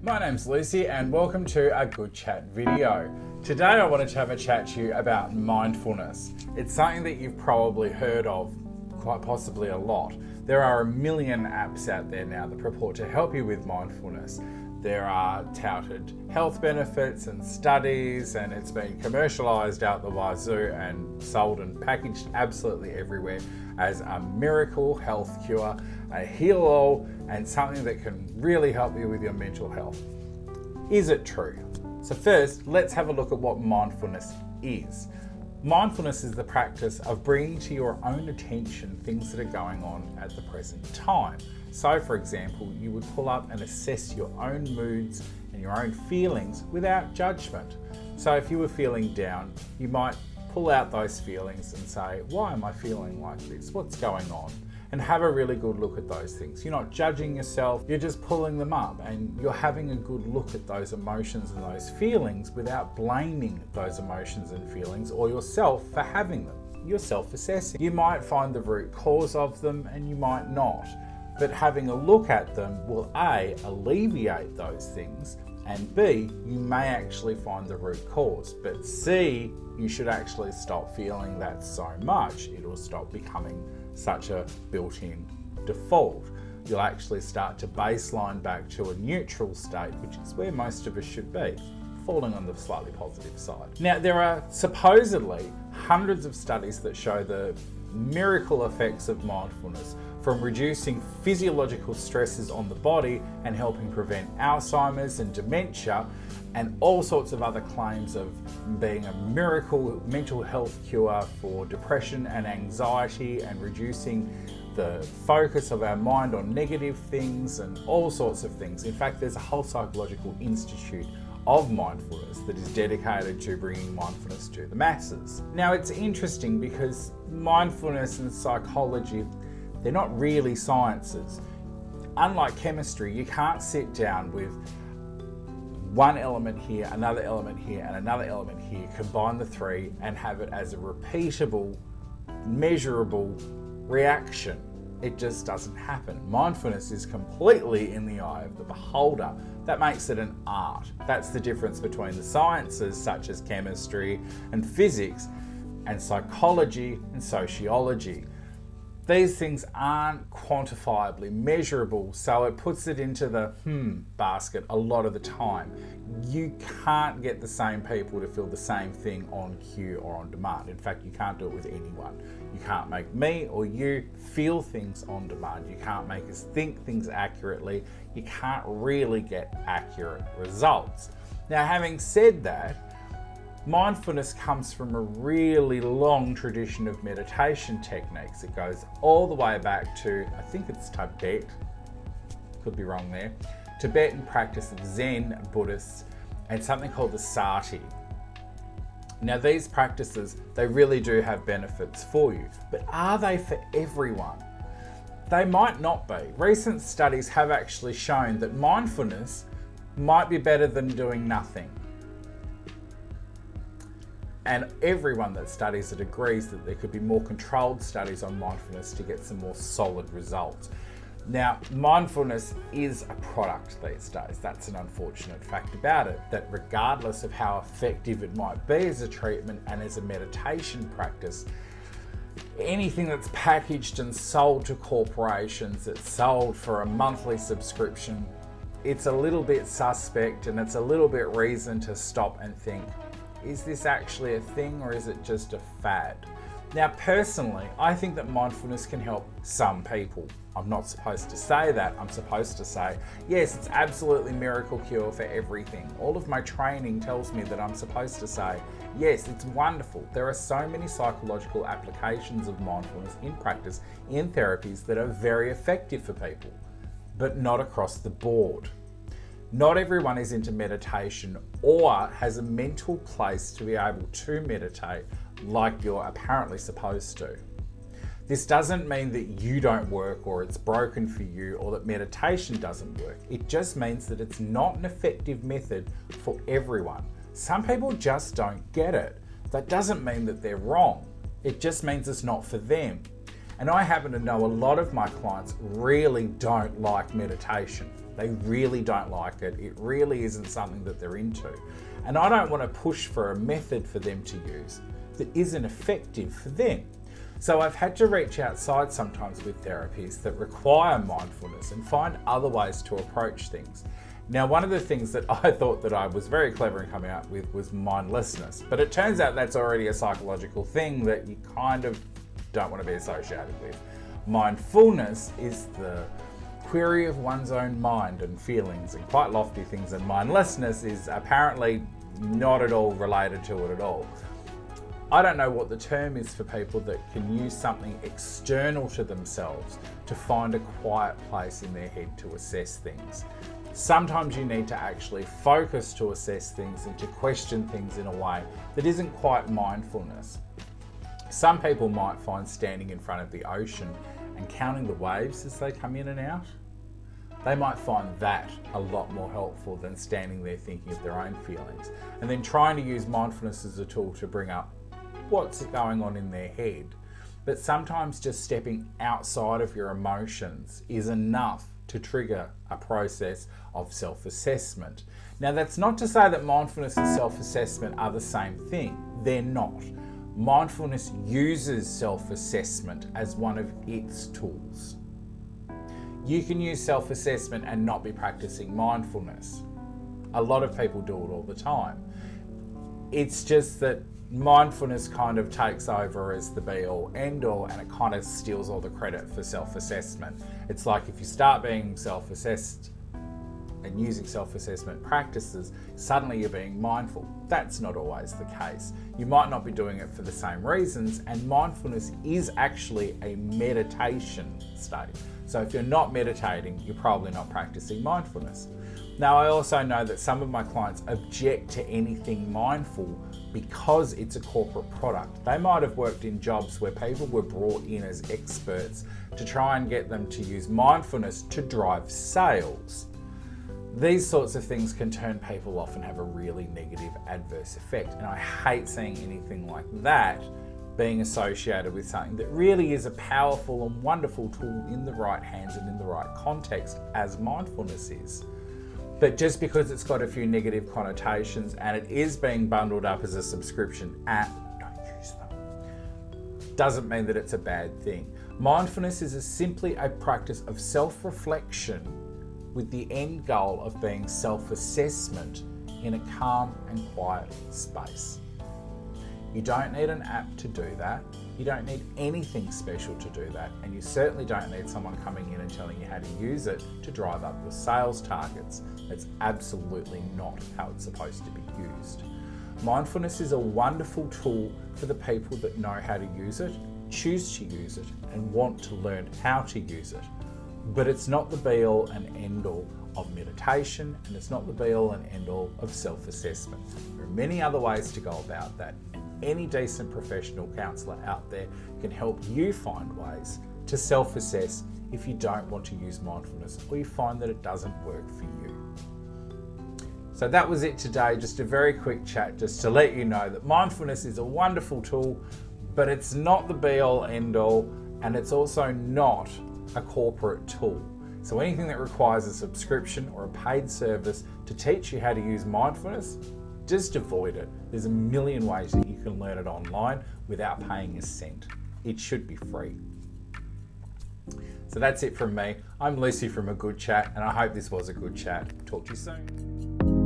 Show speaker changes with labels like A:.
A: My name's Luci and welcome to a Good Chat video. Today I wanted to have a chat to you about mindfulness. It's something that you've probably heard of, quite possibly a lot. There are a million apps out there now that purport to help you with mindfulness. There are touted health benefits and studies, and it's been commercialized out the wazoo and sold and packaged absolutely everywhere as a miracle health cure, a heal-all, and something that can really help you with your mental health. Is it true? So first, let's have a look at what mindfulness is. Mindfulness is the practice of bringing to your own attention things that are going on at the present time. So for example, you would pull up and assess your own moods and your own feelings without judgment. So if you were feeling down, you might pull out those feelings and say, why am I feeling like this? What's going on? And have a really good look at those things. You're not judging yourself, you're just pulling them up and you're having a good look at those emotions and those feelings without blaming those emotions and feelings or yourself for having them. You're self-assessing. You might find the root cause of them and you might not, but having a look at them will A, alleviate those things, and B, you may actually find the root cause, but C, you should actually stop feeling that so much. It'll stop becoming such a built-in default. You'll actually start to baseline back to a neutral state, which is where most of us should be, falling on the slightly positive side. Now, there are supposedly hundreds of studies that show the miracle effects of mindfulness, from reducing physiological stresses on the body and helping prevent Alzheimer's and dementia, and all sorts of other claims of being a miracle mental health cure for depression and anxiety and reducing the focus of our mind on negative things and all sorts of things. In fact, there's a whole psychological institute of mindfulness that is dedicated to bringing mindfulness to the masses. Now, it's interesting because mindfulness and psychology, they're not really sciences. Unlike chemistry, you can't sit down with one element here, another element here, and another element here, combine the three and have it as a repeatable, measurable reaction. It just doesn't happen. Mindfulness is completely in the eye of the beholder. That makes it an art. That's the difference between the sciences such as chemistry and physics and psychology and sociology. These things aren't quantifiably measurable, so it puts it into the basket a lot of the time. You can't get the same people to feel the same thing on cue or on demand. In fact, you can't do it with anyone. You can't make me or you feel things on demand. You can't make us think things accurately. You can't really get accurate results. Now, having said that, mindfulness comes from a really long tradition of meditation techniques. It goes all the way back to, I think it's Tibet, could be wrong there, Tibetan practice of Zen Buddhists and something called the sati. Now these practices, they really do have benefits for you, but are they for everyone? They might not be. Recent studies have actually shown that mindfulness might be better than doing nothing. And everyone that studies it agrees that there could be more controlled studies on mindfulness to get some more solid results. Now, mindfulness is a product these days. That's an unfortunate fact about it, that regardless of how effective it might be as a treatment and as a meditation practice, anything that's packaged and sold to corporations, that's sold for a monthly subscription, it's a little bit suspect and it's a little bit reason to stop and think, is this actually a thing or is it just a fad? Now, personally, I think that mindfulness can help some people. I'm not supposed to say that. I'm supposed to say, yes, it's absolutely miracle cure for everything. All of my training tells me that I'm supposed to say, yes, it's wonderful. There are so many psychological applications of mindfulness in practice, in therapies that are very effective for people, but not across the board. Not everyone is into meditation or has a mental place to be able to meditate like you're apparently supposed to. This doesn't mean that you don't work or it's broken for you or that meditation doesn't work. It just means that it's not an effective method for everyone. Some people just don't get it. That doesn't mean that they're wrong. It just means it's not for them. And I happen to know a lot of my clients really don't like meditation. They really don't like it. It really isn't something that they're into. And I don't want to push for a method for them to use that isn't effective for them. So I've had to reach outside sometimes with therapies that require mindfulness and find other ways to approach things. Now, one of the things that I thought that I was very clever in coming up with was mindlessness, but it turns out that's already a psychological thing that you kind of don't want to be associated with. Mindfulness is the query of one's own mind and feelings and quite lofty things, and mindlessness is apparently not at all related to it at all. I don't know what the term is for people that can use something external to themselves to find a quiet place in their head to assess things. Sometimes you need to actually focus to assess things and to question things in a way that isn't quite mindfulness. Some people might find standing in front of the ocean and counting the waves as they come in and out. They might find that a lot more helpful than standing there thinking of their own feelings and then trying to use mindfulness as a tool to bring up what's going on in their head. But sometimes just stepping outside of your emotions is enough to trigger a process of self-assessment. Now, that's not to say that mindfulness and self-assessment are the same thing. They're not. Mindfulness uses self-assessment as one of its tools. You can use self-assessment and not be practicing mindfulness. A lot of people do it all the time. It's just that mindfulness kind of takes over as the be-all, end-all, and it kind of steals all the credit for self-assessment. It's like if you start being self-assessed and using self-assessment practices, suddenly you're being mindful. That's not always the case. You might not be doing it for the same reasons, and mindfulness is actually a meditation state. So if you're not meditating, you're probably not practicing mindfulness. Now, I also know that some of my clients object to anything mindful because it's a corporate product. They might have worked in jobs where people were brought in as experts to try and get them to use mindfulness to drive sales. These sorts of things can turn people off and have a really negative adverse effect. And I hate seeing anything like that being associated with something that really is a powerful and wonderful tool in the right hands and in the right context, as mindfulness is. But just because it's got a few negative connotations and it is being bundled up as a subscription app, don't use them, doesn't mean that it's a bad thing. Mindfulness is simply a practice of self-reflection with the end goal of being self-assessment in a calm and quiet space. You don't need an app to do that. You don't need anything special to do that. And you certainly don't need someone coming in and telling you how to use it to drive up your sales targets. That's absolutely not how it's supposed to be used. Mindfulness is a wonderful tool for the people that know how to use it, choose to use it, and want to learn how to use it. But it's not the be-all and end-all of meditation, and it's not the be-all and end-all of self-assessment. There are many other ways to go about that. Any decent professional counsellor out there can help you find ways to self-assess if you don't want to use mindfulness or you find that it doesn't work for you. So that was it today, just a very quick chat just to let you know that mindfulness is a wonderful tool, but it's not the be-all end-all, and it's also not a corporate tool. So anything that requires a subscription or a paid service to teach you how to use mindfulness, just avoid it. There's a million ways that you can learn it online without paying a cent. It should be free. So that's it from me. I'm Luci from A Good Chat, and I hope this was a good chat. Talk to you soon.